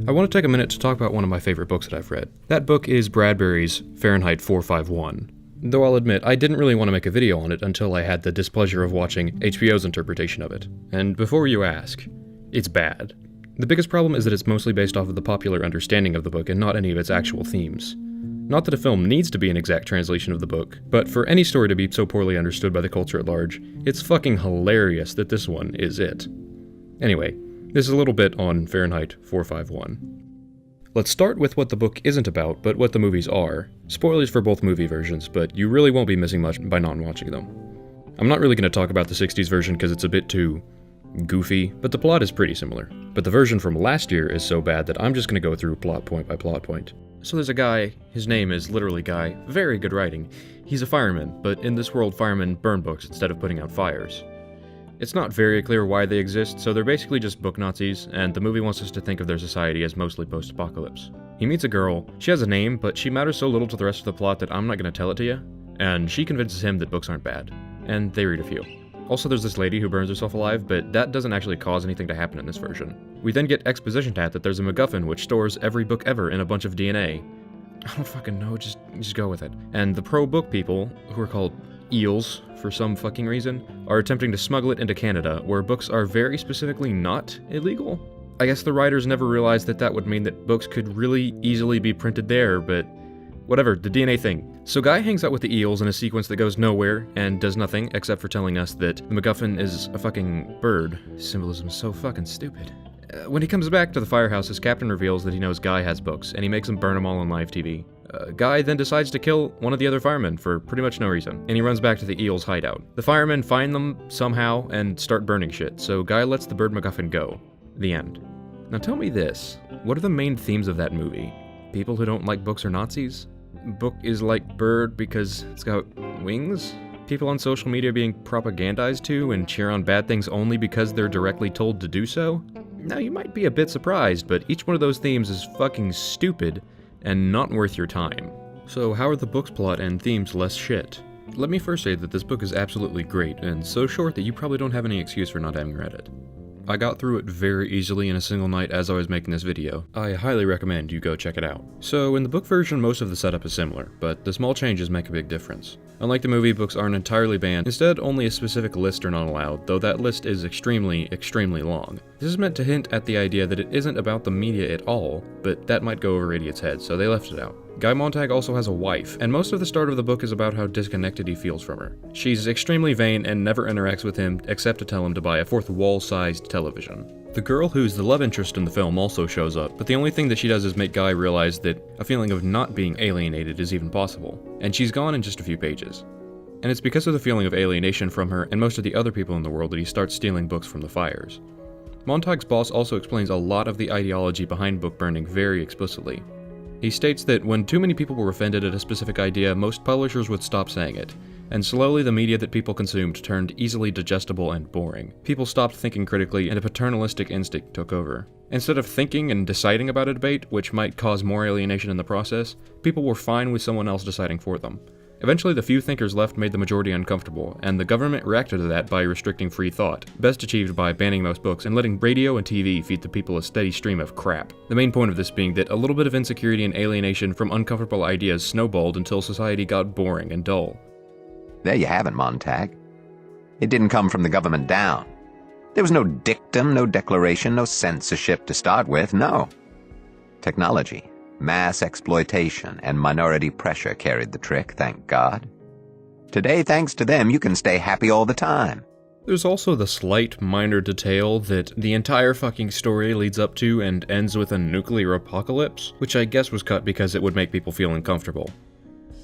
I want to take a minute to talk about one of my favorite books that I've read. That book is Bradbury's Fahrenheit 451. Though I'll admit, I didn't really want to make a video on it until I had the displeasure of watching HBO's interpretation of it. And before you ask, it's bad. The biggest problem is that it's mostly based off of the popular understanding of the book and not any of its actual themes. Not that a film needs to be an exact translation of the book, but for any story to be so poorly understood by the culture at large, it's fucking hilarious that this one is it. Anyway, this is a little bit on Fahrenheit 451. Let's start with what the book isn't about, but what the movies are. Spoilers for both movie versions, but you really won't be missing much by not watching them. I'm not really going to talk about the 60s version because it's a bit too goofy, but the plot is pretty similar. But the version from last year is so bad that I'm just going to go through plot point by plot point. So there's a guy, his name is literally Guy, very good writing. He's a fireman, but in this world firemen burn books instead of putting out fires. It's not very clear why they exist, so they're basically just book Nazis, and the movie wants us to think of their society as mostly post-apocalypse. He meets a girl, she has a name, but she matters so little to the rest of the plot that I'm not going to tell it to you, and she convinces him that books aren't bad, and they read a few. Also, there's this lady who burns herself alive, but that doesn't actually cause anything to happen in this version. We then get exposition that there's a MacGuffin which stores every book ever in a bunch of DNA. I don't fucking know, just go with it. And the pro-book people, who are called eels for some fucking reason, are attempting to smuggle it into Canada, where books are very specifically not illegal. I guess the writers never realized that that would mean that books could really easily be printed there, but whatever, the DNA thing. So Guy hangs out with the eels in a sequence that goes nowhere and does nothing except for telling us that the MacGuffin is a fucking bird. Symbolism is so fucking stupid. When he comes back to the firehouse, his captain reveals that he knows Guy has books, and he makes him burn them all on live TV. Guy then decides to kill one of the other firemen for pretty much no reason, and he runs back to the eels' hideout. The firemen find them somehow and start burning shit, so Guy lets the bird MacGuffin go. The end. Now tell me this, what are the main themes of that movie? People who don't like books are Nazis? Book is like bird because it's got wings? People on social media being propagandized to and cheer on bad things only because they're directly told to do so? Now you might be a bit surprised, but each one of those themes is fucking stupid and not worth your time. So how are the book's plot and themes less shit? Let me first say that this book is absolutely great and so short that you probably don't have any excuse for not having read it. I got through it very easily in a single night as I was making this video. I highly recommend you go check it out. So in the book version, most of the setup is similar, but the small changes make a big difference. Unlike the movie, books aren't entirely banned. Instead, only a specific list are not allowed, though that list is extremely long. This is meant to hint at the idea that it isn't about the media at all, but that might go over idiots' heads, so they left it out. Guy Montag also has a wife, and most of the start of the book is about how disconnected he feels from her. She's extremely vain and never interacts with him except to tell him to buy a fourth wall-sized television. The girl who's the love interest in the film also shows up, but the only thing that she does is make Guy realize that a feeling of not being alienated is even possible, and she's gone in just a few pages. And it's because of the feeling of alienation from her and most of the other people in the world that he starts stealing books from the fires. Montag's boss also explains a lot of the ideology behind book burning very explicitly. He states that when too many people were offended at a specific idea, most publishers would stop saying it, and slowly the media that people consumed turned easily digestible and boring. People stopped thinking critically, and a paternalistic instinct took over. Instead of thinking and deciding about a debate, which might cause more alienation in the process, people were fine with someone else deciding for them. Eventually, the few thinkers left made the majority uncomfortable, and the government reacted to that by restricting free thought, best achieved by banning most books and letting radio and TV feed the people a steady stream of crap. The main point of this being that a little bit of insecurity and alienation from uncomfortable ideas snowballed until society got boring and dull. There you have it, Montag. It didn't come from the government down. There was no dictum, no declaration, no censorship to start with, no. Technology, mass exploitation, and minority pressure carried the trick, thank God. Today, thanks to them, you can stay happy all the time. There's also the slight minor detail that the entire fucking story leads up to and ends with a nuclear apocalypse, which I guess was cut because it would make people feel uncomfortable.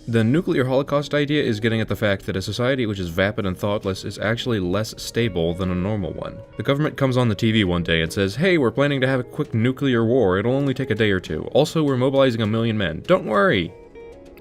The nuclear holocaust idea is getting at the fact that a society which is vapid and thoughtless is actually less stable than a normal one. The government comes on the TV one day and says, "Hey, we're planning to have a quick nuclear war, it'll only take a day or two. Also, we're mobilizing 1 million men. Don't worry!"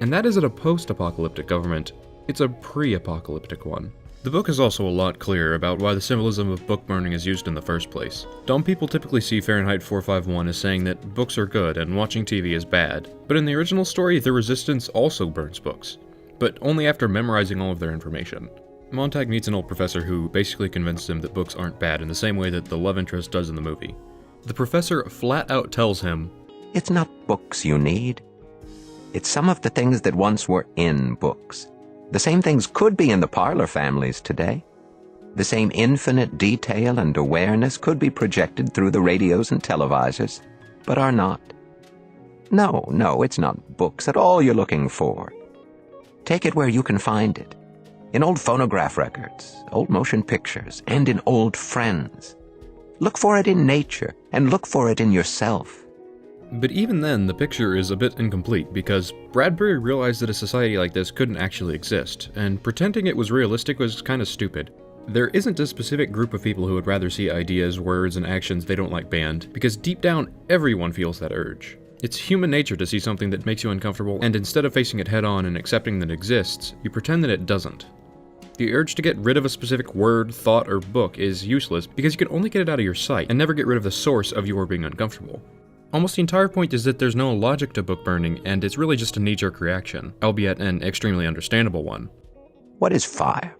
And that isn't a post-apocalyptic government, it's a pre-apocalyptic one. The book is also a lot clearer about why the symbolism of book burning is used in the first place. Dumb people typically see Fahrenheit 451 as saying that books are good and watching TV is bad, but in the original story, the Resistance also burns books, but only after memorizing all of their information. Montag meets an old professor who basically convinces him that books aren't bad in the same way that the love interest does in the movie. The professor flat out tells him, It's not books you need. It's some of the things that once were in books. The same things could be in the parlor families today. The same infinite detail and awareness could be projected through the radios and televisors, but are not. No, it's not books at all you're looking for. Take it where you can find it. In old phonograph records, old motion pictures, and in old friends. Look for it in nature, and look for it in yourself. But even then, the picture is a bit incomplete because Bradbury realized that a society like this couldn't actually exist, and pretending it was realistic was kind of stupid. There isn't a specific group of people who would rather see ideas, words, and actions they don't like banned, because deep down, everyone feels that urge. It's human nature to see something that makes you uncomfortable, and instead of facing it head-on and accepting that it exists, you pretend that it doesn't. The urge to get rid of a specific word, thought, or book is useless because you can only get it out of your sight and never get rid of the source of your being uncomfortable. Almost the entire point is that there's no logic to book burning, and it's really just a knee-jerk reaction, albeit an extremely understandable one. What is fire?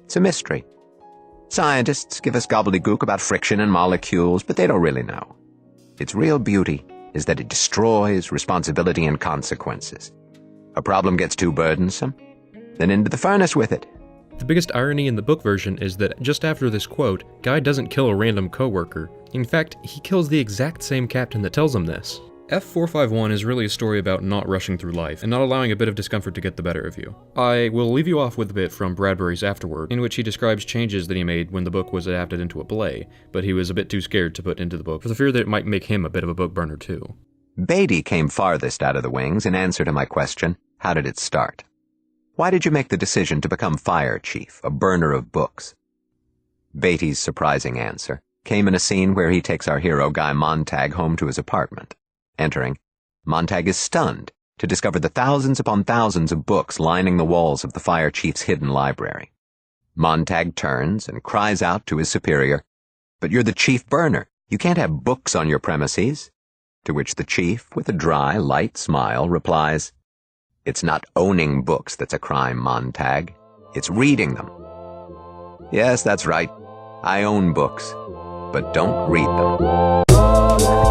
It's a mystery. Scientists give us gobbledygook about friction and molecules, but they don't really know. Its real beauty is that it destroys responsibility and consequences. A problem gets too burdensome, then into the furnace with it. The biggest irony in the book version is that just after this quote, Guy doesn't kill a random coworker. In fact, he kills the exact same captain that tells him this. F451 is really a story about not rushing through life and not allowing a bit of discomfort to get the better of you. I will leave you off with a bit from Bradbury's afterword, in which he describes changes that he made when the book was adapted into a play, but he was a bit too scared to put into the book for the fear that it might make him a bit of a book burner too. Beatty came farthest out of the wings in answer to my question, how did it start? Why did you make the decision to become fire chief, a burner of books? Beatty's surprising answer came in a scene where he takes our hero Guy Montag home to his apartment. Entering, Montag is stunned to discover the thousands upon thousands of books lining the walls of the fire chief's hidden library. Montag turns and cries out to his superior, "But you're the chief burner. You can't have books on your premises." To which the chief, with a dry, light smile, replies, "It's not owning books that's a crime, Montag. It's reading them." Yes, that's right. I own books, but don't read them.